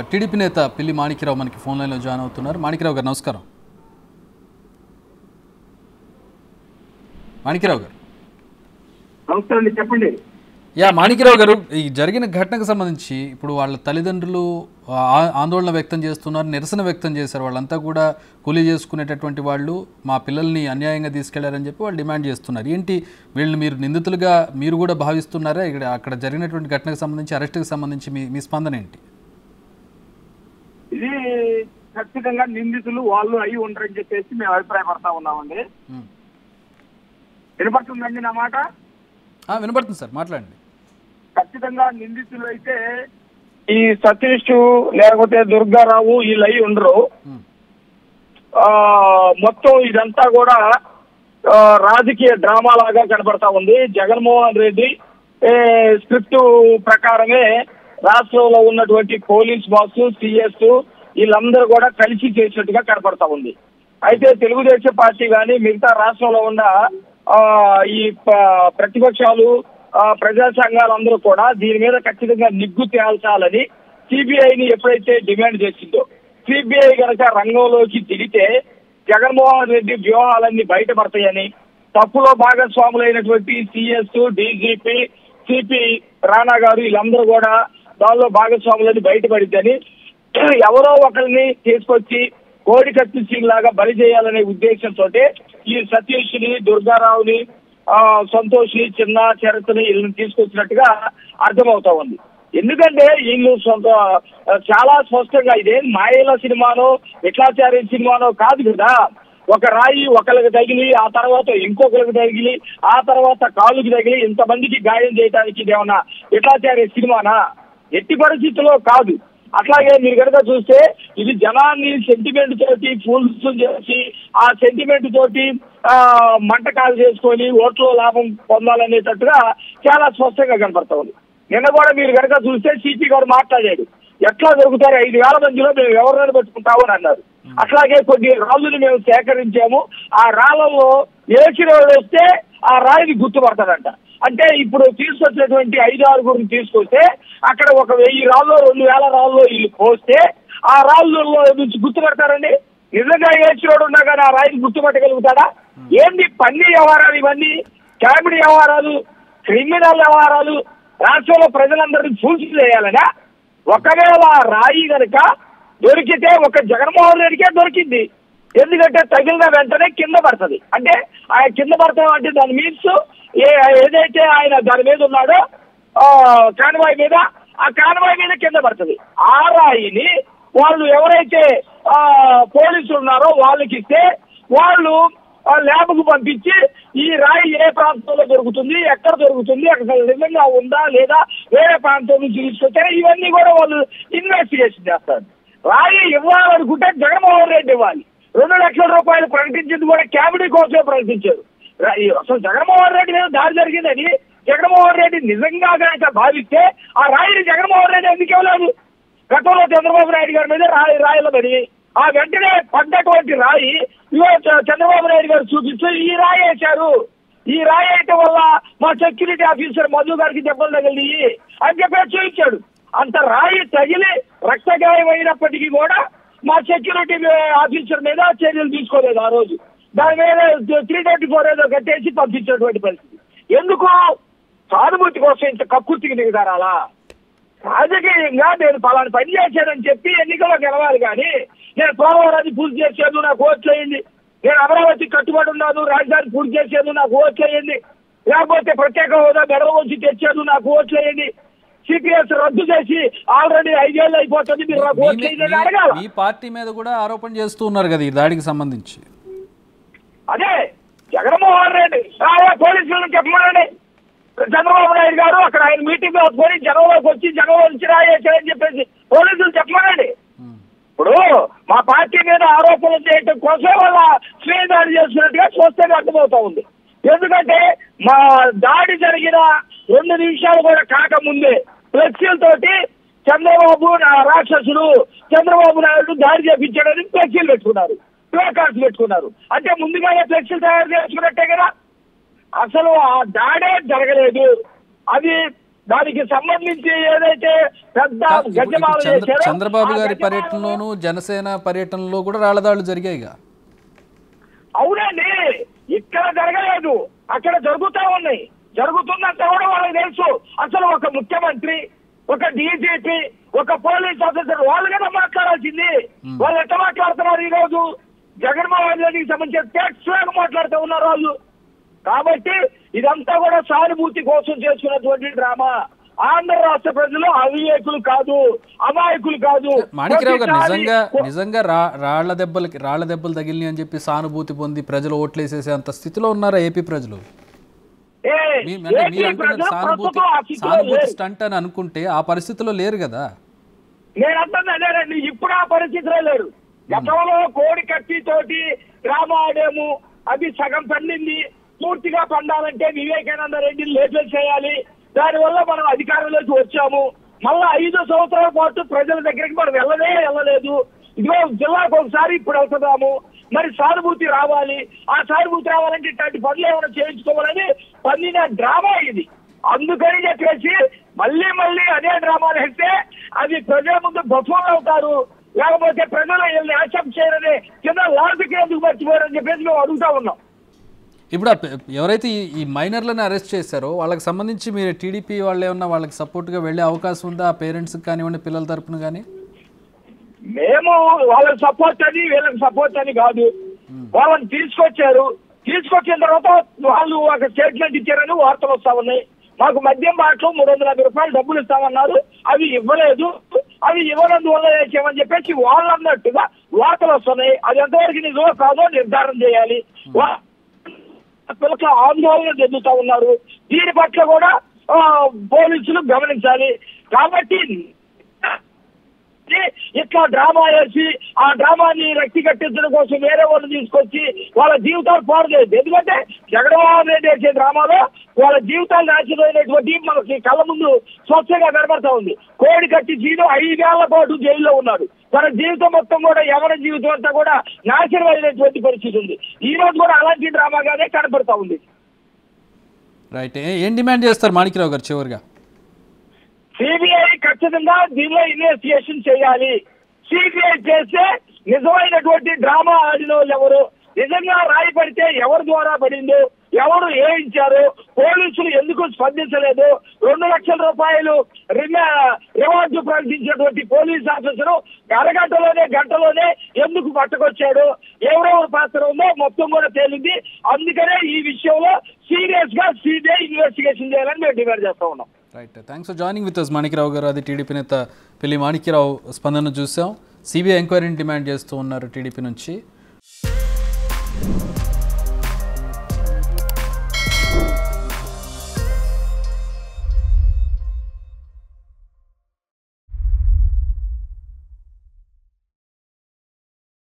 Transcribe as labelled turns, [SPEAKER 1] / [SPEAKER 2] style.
[SPEAKER 1] TDP నేత పిల్లి మాణిక్యరావు మనకి ఫోన్ లైన్లో జాయిన్ అవుతున్నారు. మాణిక్యరావు గారు నమస్కారం. మాణిక్యరావు గారు
[SPEAKER 2] నమస్కారం, చెప్పండి.
[SPEAKER 1] మాణిక్యరావు గారు, ఈ జరిగిన ఘటనకు సంబంధించి ఇప్పుడు వాళ్ళ తల్లిదండ్రులు ఆందోళన వ్యక్తం చేస్తున్నారు, నిరసన వ్యక్తం చేశారు. వాళ్ళంతా కూడా కూలీ చేసుకునేటటువంటి వాళ్ళు మా పిల్లల్ని అన్యాయంగా తీసుకెళ్లారని చెప్పి వాళ్ళు డిమాండ్ చేస్తున్నారు. ఏంటి వీళ్ళని మీరు నిందితులుగా మీరు కూడా భావిస్తున్నారా? ఇక్కడ అక్కడ జరిగినటువంటి ఘటనకు సంబంధించి, అరెస్టుకు సంబంధించి మీ స్పందన ఏంటి?
[SPEAKER 2] ఇది ఖచ్చితంగా నిందితులు వాళ్ళు అయి ఉంటారని చెప్పేసి మేము అభిప్రాయపడతా ఉన్నామండి. వినపడుతుందండి నా మాట?
[SPEAKER 1] వినపడుతుంది సార్, మాట్లాడండి.
[SPEAKER 2] ఖచ్చితంగా నిందితులు అయితే ఈ సతీష్ లేకపోతే దుర్గారావు వీళ్ళు అయి ఉండరు. మొత్తం ఇదంతా కూడా రాజకీయ డ్రామా లాగా కనబడతా ఉంది. జగన్మోహన్ రెడ్డి స్క్రిప్ట్ ప్రకారమే రాష్ట్రంలో ఉన్నటువంటి పోలీస్ బాస్, సిఎస్ వీళ్ళందరూ కూడా కలిసి చేసినట్టుగా కనపడతా ఉంది. అయితే తెలుగుదేశం పార్టీ కానీ మిగతా రాష్ట్రంలో ఉన్న ఈ ప్రతిపక్షాలు, ప్రజా సంఘాలందరూ కూడా దీని మీద ఖచ్చితంగా నిగ్గు తేల్చాలని సిబిఐని ఎప్పుడైతే డిమాండ్ చేసిందో, సిబిఐ కనుక రంగంలోకి దిగితే జగన్మోహన్ రెడ్డి వ్యూహాలన్నీ బయటపడతాయని, తప్పులో భాగస్వాములైనటువంటి CS, DGP, CP Rana garu వీళ్ళందరూ కూడా దానిలో భాగస్వాములని బయటపడిద్దని ఎవరో ఒకరిని తీసుకొచ్చి కోడి కత్తి లాగా బలి చేయాలనే ఉద్దేశంతో ఈ సతీష్ ని, దుర్గారావుని, సంతోష్ ని, చిన్న చరిత్రని వీళ్ళని తీసుకొచ్చినట్టుగా అర్థమవుతా ఉంది. ఎందుకంటే వీళ్ళు చాలా స్పష్టంగా ఇదేం మాయల సినిమానో విట్లాచార్య సినిమానో కాదు కదా. ఒక రాయి ఒకరికి తగిలి, ఆ తర్వాత ఇంకొకరికి తగిలి, ఆ తర్వాత కాలుకి తగిలి ఇంతమందికి గాయం చేయడానికి ఇదేమన్నా విట్లాచార్య సినిమానా? ఎట్టి పరిస్థితుల్లో కాదు. అట్లాగే మీరు కనుక చూస్తే ఇది జనాన్ని సెంటిమెంట్ తోటి ఫూల్స్ చేసి, ఆ సెంటిమెంట్ తోటి మంటకాలు చేసుకొని ఓట్లో లాభం పొందాలనేటట్టుగా చాలా స్పష్టంగా కనపడతా ఉంది. నిన్న కూడా మీరు కనుక చూస్తే సిపి గారు మాట్లాడాడు, ఎట్లా దొరుకుతారు 5,000 మందిలో మేము ఎవరినైనా పెట్టుకుంటాము అని అన్నారు. అట్లాగే కొన్ని రాళ్ళని మేము సేకరించాము, ఆ రాళ్లలో ఏసిన వాళ్ళు వస్తే ఆ రాయిని గుర్తుపడతాడంట. అంటే ఇప్పుడు తీసుకొచ్చినటువంటి 5-6 తీసుకొస్తే అక్కడ 1,000 రాళ్ళు, 2,000 రాళ్ళు వీళ్ళు పోస్తే ఆ రాళ్ళలో నుంచి గుర్తుపడతారండి? నిజంగా ఏసినోడు ఉన్నా కానీ ఆ రాయిని గుర్తుపట్టగలుగుతాడా? ఏంది పన్ని వ్యవహారాలు ఇవన్నీ? కామెడీ వ్యవహారాలు, క్రిమినల్ వ్యవహారాలు, రాష్ట్రంలో ప్రజలందరినీ పూర్తి చేయాలనా? ఒకవేళ రాయి కనుక దొరికితే ఒక జగన్మోహన్ రెడ్డికే దొరికింది. ఎందుకంటే తగిలిన వెంటనే కింద పడుతుంది. అంటే ఆయన కింద పడతాం అంటే దాని మీన్స్ ఏదైతే ఆయన దాని మీద ఉన్నాడో కాన్వాయ్ మీద, ఆ కాన్వాయ్ మీద కింద పడుతుంది. ఆ రాయిని వాళ్ళు ఎవరైతే పోలీసులు ఉన్నారో వాళ్ళకి ఇస్తే వాళ్ళు ల్యాబ్కు పంపించి ఈ రాయి ఏ ప్రాంతంలో దొరుకుతుంది, ఎక్కడ దొరుకుతుంది, అక్కడ నిజంగా ఉందా లేదా, వేరే ప్రాంతం నుంచి తీసుకొచ్చారా, ఇవన్నీ కూడా వాళ్ళు ఇన్వెస్టిగేషన్ చేస్తారు. రాయి ఇవ్వాలనుకుంటే జగన్మోహన్ రెడ్డి ఇవ్వాలి. 2 లక్షల రూపాయలు ప్రకటించింది కూడా క్యాబినీ కోసమే ప్రకటించారు. అసలు జగన్మోహన్ రెడ్డి మీద దాడి జరిగిందని జగన్మోహన్ రెడ్డి నిజంగా కనుక భావిస్తే ఆ రాయిని జగన్మోహన్ రెడ్డి ఎందుకు ఇవ్వలేదు? గతంలో చంద్రబాబు నాయుడు గారి మీద రాయిల పడి ఆ వెంటనే పడ్డటువంటి రాయి చంద్రబాబు నాయుడు గారు చూపిస్తూ ఈ రాయి వేశారు, ఈ రాయి వేయటం వల్ల మా సెక్యూరిటీ ఆఫీసర్ మధు గారికి దెబ్బలు తగిలి అని చెప్పి చూపించాడు. అంత రాయి తగిలి రక్తగాయం అయినప్పటికీ కూడా మా సెక్యూరిటీ ఆఫీసర్ మీద చర్యలు తీసుకోలేదు. ఆ రోజు దాని మీద 334 ఏదో కట్టేసి పంపించినటువంటి పరిస్థితి. ఎందుకు? సానుభూతి కోసం ఇంత కక్కుర్తికి దిగుతారాలా? రాజకీయంగా నేను పలానా పని చేశానని చెప్పి ఎన్నికల్లో గెలవాలి కానీ నేను పోలవరాన్ని పూర్తి చేశాను నాకు ఓట్లు వేయండి, నేను అమరావతి కట్టుబడి ఉన్నాను రాజధాని పూర్తి చేశాను నాకు ఓట్లు వేయండి, లేకపోతే ప్రత్యేక హోదా మెడల వచ్చి తెచ్చాను నాకు ఓట్లు వేయండి, సిపిఎస్ రద్దు చేసి ఆల్రెడీ 5 ఏళ్ళు అయిపోతుంది మీరు నాకు ఓట్లు వేయండి అడగాలి.
[SPEAKER 1] ఈ పార్టీ మీద కూడా ఆరోపణ చేస్తూ ఉన్నారు కదా ఈ దాడికి సంబంధించి.
[SPEAKER 2] అదే జగన్మోహన్ రెడ్డి పోలీసులను చెప్పమనండి. చంద్రబాబు నాయుడు గారు అక్కడ ఆయన మీటింగ్ లో పోయి జనంలోకి వచ్చి జనంలో నుంచి రాయేసారని చెప్పేసి పోలీసులు చెప్పమనండి. ఇప్పుడు మా పార్టీ మీద ఆరోపణలు చేయడం కోసం వాళ్ళ స్నేహితులు చేస్తున్నట్టుగా చూస్తే అర్థమవుతా ఉంది. ఎందుకంటే మా దాడి జరిగిన 2 నిమిషాలు కూడా కాకముందే ఫ్లెక్సీలతోటి చంద్రబాబు రాక్షసుడు, చంద్రబాబు నాయుడు దాడి చేపించాడని ఫ్లెక్సీలు పెట్టుకున్నారు, ప్లే కార్డ్స్ పెట్టుకున్నారు. అంటే ముందుగానే ఫ్లెక్సీలు తయారు చేసుకున్నట్టే కదా. అసలు ఆ దాడే జరగలేదు. అది దానికి సంబంధించి ఏదైతే పెద్ద గజమాల చేశారో
[SPEAKER 1] చంద్రబాబు గారి పర్యటనలోను జనసేన పర్యటనలో కూడా రాళ్లదాడులు జరిగాయిగా.
[SPEAKER 2] అవునండి, ఇక్కడ జరగలేదు, అక్కడ జరుగుతా ఉన్నాయి. జరుగుతున్నంత కూడా వాళ్ళకి తెలుసు. అసలు ఒక ముఖ్యమంత్రి, ఒక డీజీపీ, ఒక పోలీస్ ఆఫీసర్ వాళ్ళు కదా మాట్లాడాల్సింది. వాళ్ళు ఎట్లా మాట్లాడుతున్నారు ఈ రోజు? జగన్మోహన్ రెడ్డికి సంబంధించిన ట్యాక్స్ లాగా మాట్లాడుతూ ఉన్నారు వాళ్ళు. కాబట్టి ఇదంతా కూడా సానుభూతి కోసం చేసుకున్నటువంటి డ్రామా. ఆంధ్ర రాష్ట్ర ప్రజలు అవివేకులు కాదు, అమాయకులు కాదు.
[SPEAKER 1] మాణిక్యరావు గారు నిజంగా రాళ్ల దెబ్బలు తగిలినాయి అని చెప్పి సానుభూతి పొంది ప్రజలు ఓట్లేసేసే అంత స్థితిలో ఉన్నారా ఏపీ ప్రజలు? సానుభూతి స్టంట్ అని అనుకుంటే ఆ పరిస్థితిలో లేరు కదా.
[SPEAKER 2] నేను అంటున్నా లేరండి, ఇప్పుడు ఆ పరిస్థితిలో లేరు. గతంలో కోడి కత్తితోటి డ్రామా ఆడాము, అది సగం పండింది. పూర్తిగా పండాలంటే వివేకానంద రెడ్డిని లేపేసి చేయాలి. దానివల్ల మనం అధికారంలోకి వచ్చాము. మళ్ళా 5 సంవత్సరాల పాటు ప్రజల దగ్గరికి మనం వెళ్ళలేదు. ఇదిగో జిల్లాకు ఒకసారి ఇప్పుడు వెళ్తున్నాము. మరి సానుభూతి రావాలి. ఆ సానుభూతి రావాలంటే ఇట్లాంటి పనులు ఏమైనా చేయించుకోవాలని పండిన డ్రామా ఇది. అందుకని చెప్పేసి మళ్ళీ అదే డ్రామాలు వేస్తే అది ప్రజల ముందు బఫూన్లు అవుతారు. లేకపోతే ప్రజలు వీళ్ళని యాక్సెప్ట్ చేయరని కింద లాజిక్ ఎందుకు మర్చిపోయారని చెప్పేసి మేము అడుగుతా ఉన్నాం.
[SPEAKER 1] ఇప్పుడు ఎవరైతే ఈ మైనర్లను అరెస్ట్ చేశారో వాళ్ళకి సంబంధించి మీరు టీడీపీ వాళ్ళు ఏమన్నా వాళ్ళకి సపోర్ట్గా వెళ్ళే అవకాశం ఉందా? ఆ పేరెంట్స్కి కానివ్వండి, పిల్లల తరపున కానీ?
[SPEAKER 2] మేము వాళ్ళకి సపోర్ట్ అని వీళ్ళకి సపోర్ట్ అని కాదు. వాళ్ళని తీసుకొచ్చిన తర్వాత వాళ్ళు ఒక స్టేట్మెంట్ ఇచ్చారని వార్తలు వస్తా ఉన్నాయి. మాకు మద్యం బాటలో 350 రూపాయలు డబ్బులు ఇస్తామన్నారు, అవి ఇవ్వలేదు. అవి ఇవ్వనందువల్ల చేసామని చెప్పేసి వాళ్ళు అన్నట్టుగా వార్తలు వస్తున్నాయి. అది ఎంతవరకు నిజమో కాదో నిర్ధారణ చేయాలి. పిల్లలు ఆందోళన చెందుతా ఉన్నారు. దీని పట్ల కూడా పోలీసులు గమనించాలి. కాబట్టి ఇట్లా డ్రామా వేసి ఆ డ్రామాని రక్తి కట్టించడం కోసం వేరే వాళ్ళు తీసుకొచ్చి వాళ్ళ జీవితాలు పాడు చేయదు. ఎందుకంటే జగన్మోహన్ రెడ్డి వేసే డ్రామాలో వాళ్ళ జీవితాలు నాశనమైనటువంటి మనకి కళ్ళ ముందు స్వచ్ఛంగా కనబడతా ఉంది. కోడి కట్టి జీను 5 ఏళ్ల పాటు జైల్లో ఉన్నాడు. తన జీవితం మొత్తం కూడా ఎవరి జీవితం అంతా కూడా నాశనం అయినటువంటి పరిస్థితి ఉంది. ఈ రోజు కూడా అలాంటి డ్రామాగానే కనబడతా ఉంది.
[SPEAKER 1] రైట్, ఏం డిమాండ్ చేస్తారు మాణిక్యరావు గారు చివరిగా?
[SPEAKER 2] సిబిఐ ఖచ్చితంగా దీనిలో ఇన్వెస్టిగేషన్ చేయాలి. సిబిఐ చేస్తే నిజమైనటువంటి డ్రామా ఆడిన వాళ్ళు ఎవరు, నిజంగా రాయి పడితే ఎవరి ద్వారా పడిందో, ఎవరు వేయించారు, పోలీసులు ఎందుకు స్పందించలేదు, 2 లక్షల రూపాయలు రివార్డు ప్రకటించినటువంటి పోలీస్ ఆఫీసరు గంటలోనే ఎందుకు పట్టుకొచ్చాడు, ఎవరెవరు పాత్ర ఉందో మొత్తం కూడా తేలింది. అందుకనే ఈ విషయంలో సీరియస్ గా సిబిఐ ఇన్వెస్టిగేషన్ చేయాలని మేము డిమాండ్ చేస్తా ఉన్నాం.
[SPEAKER 1] Right, thanks for joining with us Manikyarao గారు. అది టీడీపీ నేత పిల్లి మాణిక్యరావు స్పందన చూసాం. సిబిఐ ఎంక్వైరీని డిమాండ్ చేస్తూ ఉన్నారు టీడీపీ నుంచి.